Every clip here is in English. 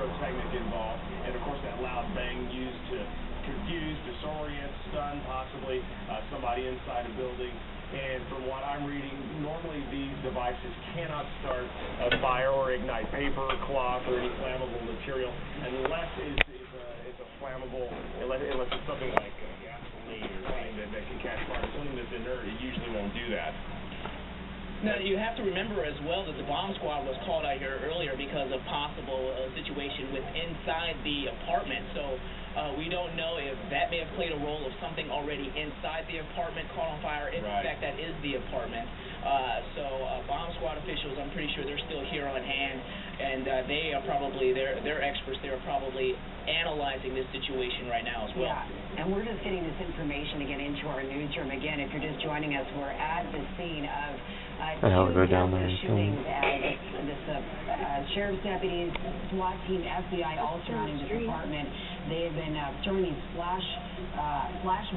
pyrotechnic involved, and of course that loud bang used to confuse, disorient, stun possibly somebody inside a building. And from what I'm reading, normally these devices cannot start a fire or ignite paper, cloth, or any flammable material unless it's a flammable, unless it's something like gasoline or something that can catch fire. Something that's inert, it usually won't do that. Now, you have to remember as well that the bomb squad was called out here earlier because of possible situation with inside the apartment. So we don't know if that may have played a role of something already inside the apartment caught on fire. If in fact that is the apartment. So bomb squad officials, I'm pretty sure they're still here on hand, and they are probably, they're experts. They're probably analyzing this situation right now as well. Yeah, and we're just getting this information to get into our newsroom. Again, if you're just joining us, we're at the scene of go down there shootings. Sheriff's deputies, SWAT team, FBI, all surrounding this apartment. They have been throwing these flash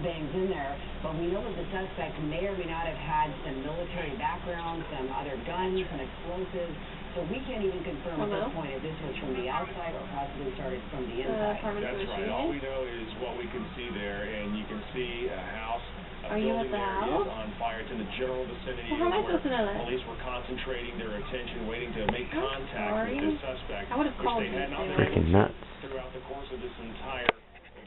bangs in there, but we know that the suspect may or may not have had some military background, some other guns, some explosives. So we can't even confirm at this point if this was from the outside or possibly started from the inside. That's right. All we know is what we can see there, and you can see a house. Are you at the house? Is on fire. It's in the general vicinity well, how am I where supposed to know that? police were concentrating their attention, waiting to make contact with this suspect, I would have called which they had not been freaking nuts throughout the course of this entire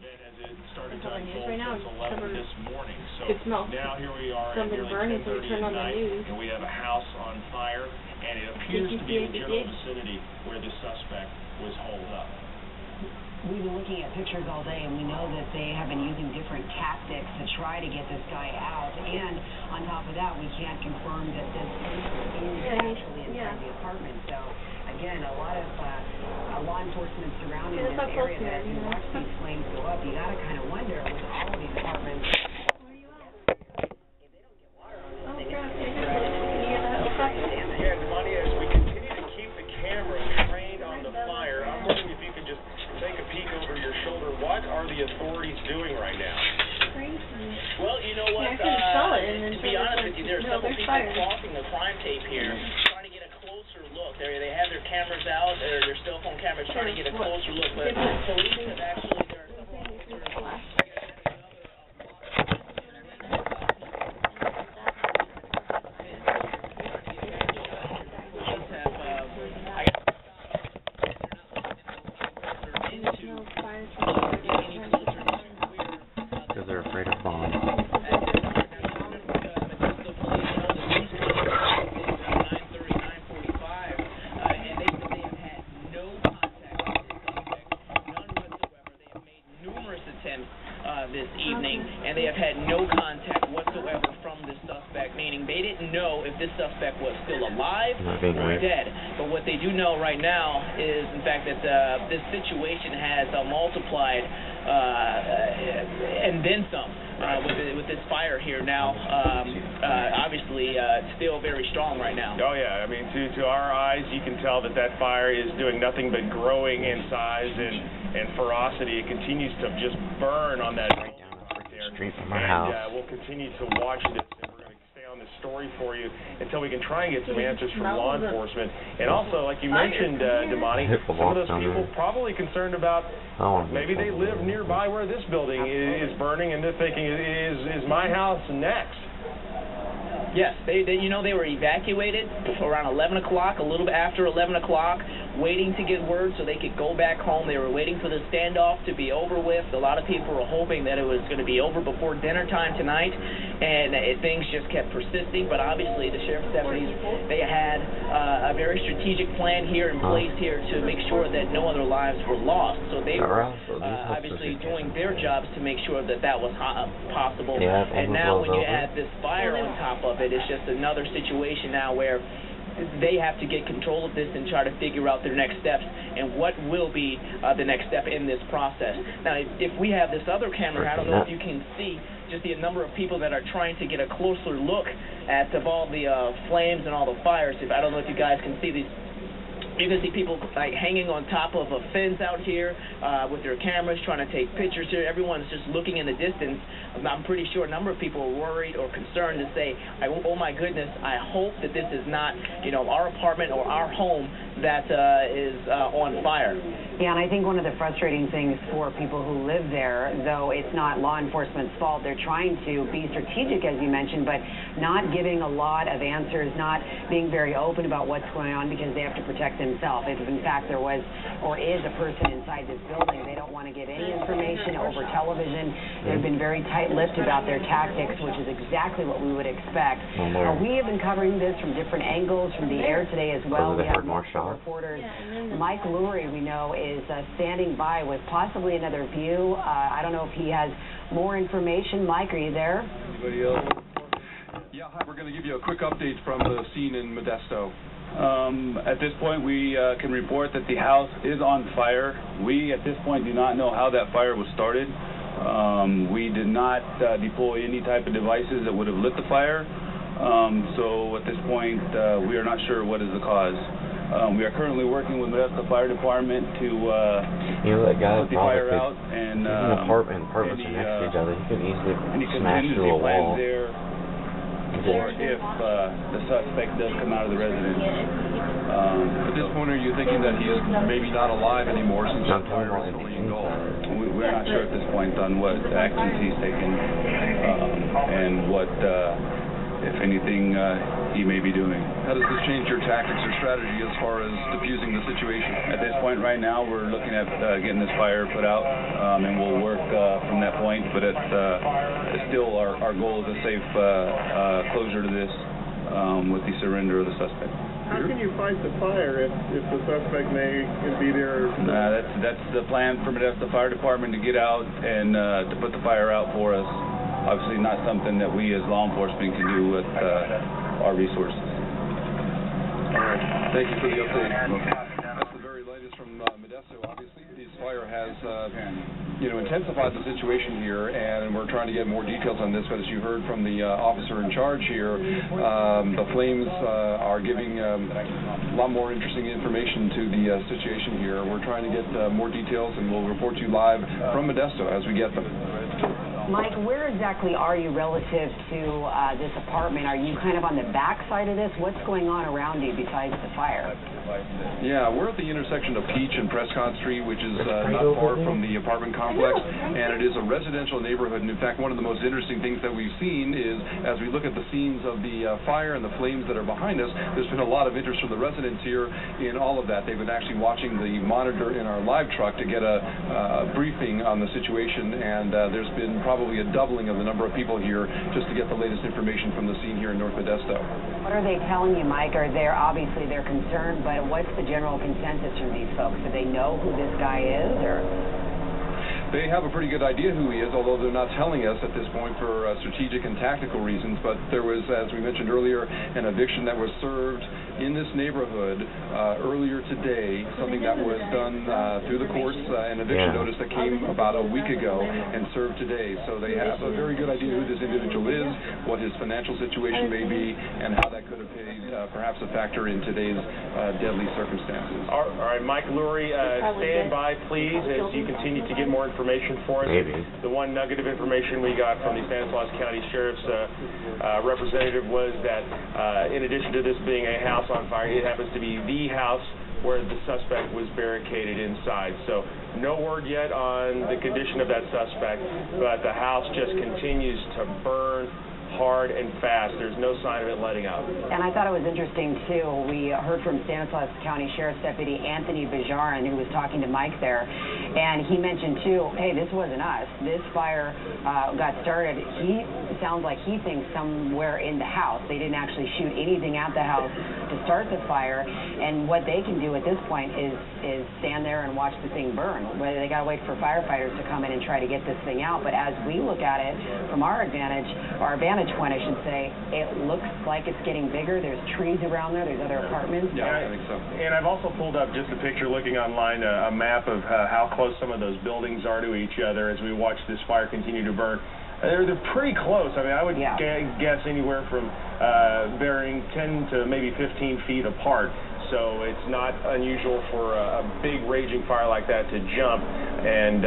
event as it started to unfold since 11 this morning. So now here we are at nearly 10:30 at night, and we have a house on fire, and it appears to be in the general vicinity where the suspect was holed up. We've been looking at pictures all day, and we know that they have been using different tactics to try to get this guy out. And on top of that, we can't confirm that this is actually inside the apartment. So, again, a lot of law enforcement surrounding this area. That as you watch these flames go up, you got to kind of wonder with all of these apartments. Yeah, Monty, as we continue to keep the camera trained on the fire, I'm wondering if you could just take a peek over your shoulder. What are the authorities doing right now? Crazy. Well, you know what? To be honest with you, there are several people crossing the crime tape here, trying to get a closer look. They have their cameras out, their cell phone cameras, trying to get a closer look. But police have actually, there are several officers. Because they're afraid of bombs. This evening, and they have had no contact whatsoever from this suspect, meaning they didn't know if this suspect was still alive or dead. But what they do know right now is, in fact, that this situation has multiplied and then some with this fire here now. Obviously, still very strong right now. Oh yeah, I mean, to our eyes, you can tell that fire is doing nothing but growing in size and ferocity. It continues to just burn on that right down the street from our house. And we'll continue to watch this, and we're going to stay on this story for you until we can try and get some answers from law enforcement. And also, like you mentioned, Damani, some of those people probably concerned about maybe they live nearby where this building is burning, and they're thinking, is my house next? Yes, they were evacuated around 11 o'clock, a little bit after 11 o'clock, waiting to get word so they could go back home. They were waiting for the standoff to be over with. A lot of people were hoping that it was going to be over before dinner time tonight, and things just kept persisting. But obviously, the sheriff's deputies, they had a very strategic plan here in place here to make sure that no other lives were lost. So they were obviously doing their jobs to make sure that that was possible. And now when you add this fire on top of it, it's just another situation now where they have to get control of this and try to figure out their next steps and what will be the next step in this process. Now, if we have this other camera, I don't know if you can see just the number of people that are trying to get a closer look at all the flames and all the fires. I don't know if you guys can see these. You can see people like hanging on top of a fence out here with their cameras trying to take pictures here. Everyone's just looking in the distance. I'm pretty sure a number of people are worried or concerned to say, oh my goodness, I hope that this is not, our apartment or our home that is on fire. Yeah, and I think one of the frustrating things for people who live there, though it's not law enforcement's fault, they're trying to be strategic, as you mentioned, but not giving a lot of answers, not being very open about what's going on because they have to protect themselves. If in fact there was or is a person inside this building, they don't want to give any information over television. They've been very tight-lipped about their tactics, which is exactly what we would expect. We have been covering this from different angles from the air today as well. We have multiple reporters. Mike Lurie, we know, is standing by with possibly another view. I don't know if he has more information. Mike, are you there? Anybody else? Yeah, hi, we're going to give you a quick update from the scene in Modesto. At this point, we can report that the house is on fire. We, at this point, do not know how that fire was started. We did not deploy any type of devices that would have lit the fire. So at this point, we are not sure what is the cause. We are currently working with the Fire Department to put the fire out, and apartments are next to each other. You can easily smash through a wall. There for if the suspect does come out of the residence. At this point, are you thinking that he is maybe not alive anymore since the fire is fully engulfed? We're not sure at this point on what actions he's taken and what, if anything, he may be doing. How does this change your tactics or strategy as far as diffusing the situation? At this point right now, we're looking at getting this fire put out, and we'll work from that point, but it's still our goal is a safe closure to this with the surrender of the suspect. How can you fight the fire if the suspect may be there? That's the plan for the Fire Department to get out and to put the fire out for us. Obviously not something that we as law enforcement can do with our resources. All right. Thank you for the update. That's the very latest from Modesto. Obviously, this fire has intensified the situation here, and we're trying to get more details on this. But as you heard from the officer in charge here, the flames are giving a lot more interesting information to the situation here. We're trying to get more details, and we'll report to you live from Modesto as we get them. Mike, where exactly are you relative to this apartment? Are you kind of on the back side of this? What's going on around you besides the fire? Yeah, we're at the intersection of Peach and Prescott Street, which is not far from the apartment complex, and it is a residential neighborhood. And in fact, one of the most interesting things that we've seen is, as we look at the scenes of the fire and the flames that are behind us, there's been a lot of interest from the residents here in all of that. They've been actually watching the monitor in our live truck to get a briefing on the situation, and there's been probably a doubling of the number of people here just to get the latest information from the scene here in North Modesto. What are they telling you, Mike? Obviously they're concerned, but what's the general consensus from these folks? Do they know who this guy is, or? They have a pretty good idea who he is, although they're not telling us at this point for strategic and tactical reasons. But there was, as we mentioned earlier, an eviction that was served in this neighborhood earlier today, something that was done through the courts, an eviction notice that came about a week ago and served today. So they have a very good idea who this individual is, what his financial situation may be, and how that could have played perhaps a factor in today's deadly circumstances. All right, Mike Lurie, stand by, please, as you continue to get more information for us. Maybe. The one nugget of information we got from the Stanislaus County Sheriff's representative was that in addition to this being a house on fire, it happens to be the house where the suspect was barricaded inside. So no word yet on the condition of that suspect, but the house just continues to burn hard and fast. There's no sign of it letting up. And I thought it was interesting, too. We heard from Stanislaus County Sheriff's Deputy Anthony Bajarin, who was talking to Mike there, and he mentioned, too, hey, this wasn't us. This fire got started. He sounds like he thinks somewhere in the house. They didn't actually shoot anything at the house to start the fire, and what they can do at this point is stand there and watch the thing burn. They got to wait for firefighters to come in and try to get this thing out, but as we look at it from our vantage point, I should say, it looks like it's getting bigger. There's trees around there. There's other apartments. Yeah, I think so. And I've also pulled up just a picture, looking online, a map of how close some of those buildings are to each other as we watch this fire continue to burn. They're pretty close. I mean, I would guess anywhere from varying 10 to maybe 15 feet apart. So it's not unusual for a big raging fire like that to jump. And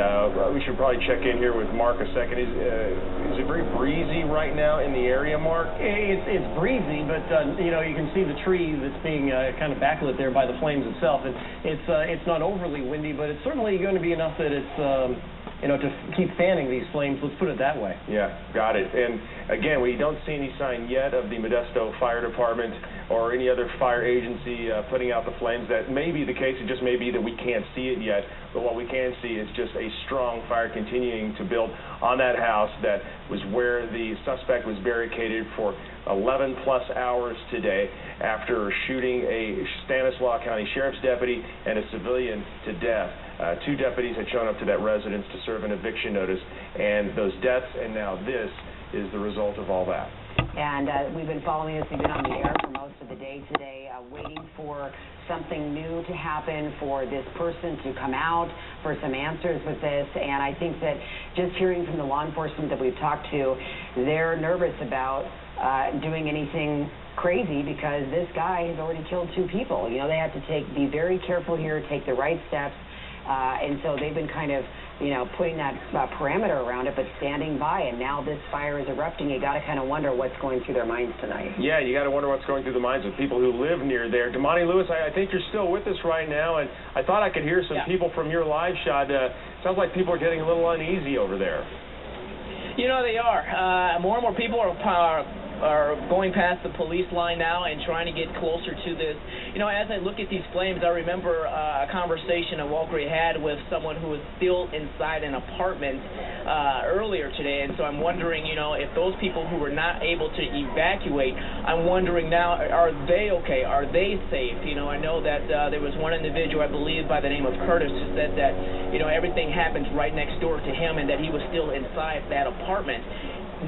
we should probably check in here with Mark a second. Is Is it very breezy right now in the area, Mark? It's breezy, but you know, you can see the tree that's being kind of backlit there by the flames itself. It's not overly windy, but it's certainly going to be enough that it's you know, to keep fanning these flames. Let's put it that way. Yeah, got it. And again, we don't see any sign yet of the Modesto Fire Department or any other fire agency putting out the flames. That may be the case. It just may be that we can't see it yet. But what we can see is just a strong fire continuing to build on that house that was where the suspect was barricaded for 11+ hours today after shooting a Stanislaus County Sheriff's deputy and a civilian to death. 2 deputies had shown up to that residence to serve an eviction notice, and those deaths, and now this is the result of all that. And we've been following this. We've been on the air for most of the day today, waiting for something new to happen, for this person to come out, for some answers with this. And I think that just hearing from the law enforcement that we've talked to, they're nervous about doing anything crazy because this guy has already killed 2 people. You know, they have to be very careful here, take the right steps. And so they've been kind of, you know, putting that parameter around it, but standing by. And now this fire is erupting. You got to kind of wonder what's going through their minds tonight. Yeah, you got to wonder what's going through the minds of people who live near there. Damani Lewis, I think you're still with us right now, and I thought I could hear some people from your live shot. Sounds like people are getting a little uneasy over there. You know, they are. More and more people are going past the police line now and trying to get closer to this. You know, as I look at these flames, I remember a conversation that Walker had with someone who was still inside an apartment earlier today, and so I'm wondering, you know, if those people who were not able to evacuate, I'm wondering now, are they okay? Are they safe? You know, I know that there was one individual, I believe, by the name of Curtis, who said that, you know, everything happened right next door to him and that he was still inside that apartment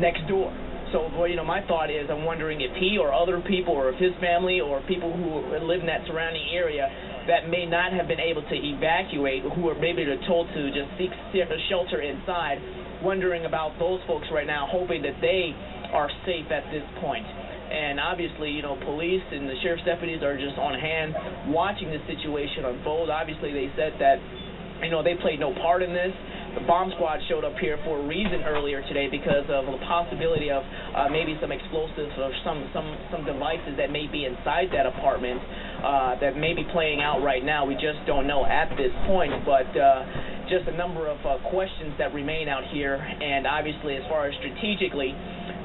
next door. So, well, you know, my thought is I'm wondering if he or other people or if his family or people who live in that surrounding area that may not have been able to evacuate, who are maybe told to just seek shelter inside, wondering about those folks right now, hoping that they are safe at this point. And obviously, you know, police and the sheriff's deputies are just on hand watching the situation unfold. Obviously, they said that, you know, they played no part in this. The bomb squad showed up here for a reason earlier today because of the possibility of maybe some explosives or some devices that may be inside that apartment that may be playing out right now. We just don't know at this point, but just a number of questions that remain out here. And obviously, as far as strategically,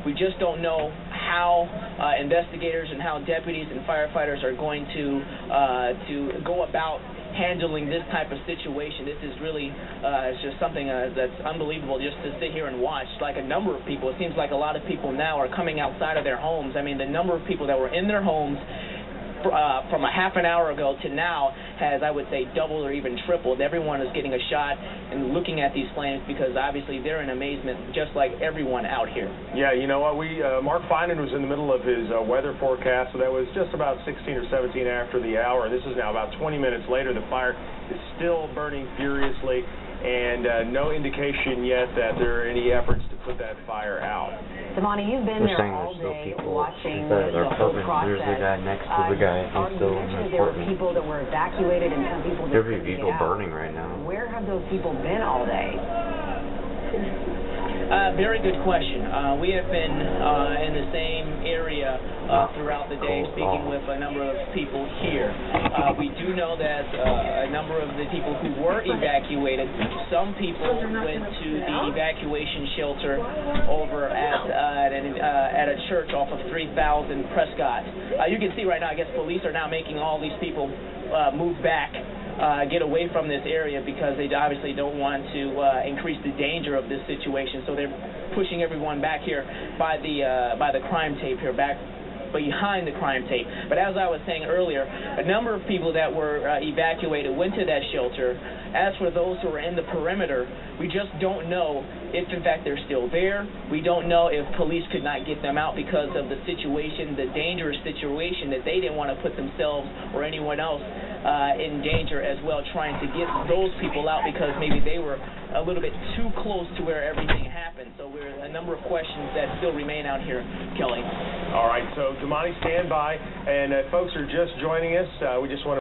we just don't know how investigators and how deputies and firefighters are going to go about handling this type of situation. This is really it's just something that's unbelievable just to sit here and watch. Like a number of people, it seems like a lot of people now are coming outside of their homes. I mean, the number of people that were in their homes from a half an hour ago to now has, I would say, doubled or even tripled. Everyone is getting a shot and looking at these flames because obviously they're in amazement just like everyone out here. Yeah, you know what, Mark Finan was in the middle of his weather forecast, so that was just about 16 or 17 after the hour. This is now about 20 minutes later. The fire is still burning furiously, and no indication yet that there are any efforts to put that fire out. Damani, you've been there all day watching the whole process. There's the guy next to the guy. He's still in the there were people that were evacuated and some people Every vehicle burning right now. Where have those people been all day? Very good question. We have been in the same area throughout the day, speaking with a number of people here. We do know that a number of the people who were evacuated, some people went to the evacuation shelter over at a church off of 3000 Prescott. You can see right now, I guess police are now making all these people move back. Get away from this area because they obviously don't want to increase the danger of this situation. So they're pushing everyone back here by the crime tape here, back behind the crime tape. But as I was saying earlier, a number of people that were evacuated went to that shelter. As for those who are in the perimeter, we just don't know if, in fact, they're still there. We don't know if police could not get them out because of the situation, the dangerous situation that they didn't want to put themselves or anyone else in danger as well, trying to get those people out because maybe they were a little bit too close to where everything happened. So we're a number of questions that still remain out here, Kelly. All right, so Damani, stand by. And folks are just joining us. We just want to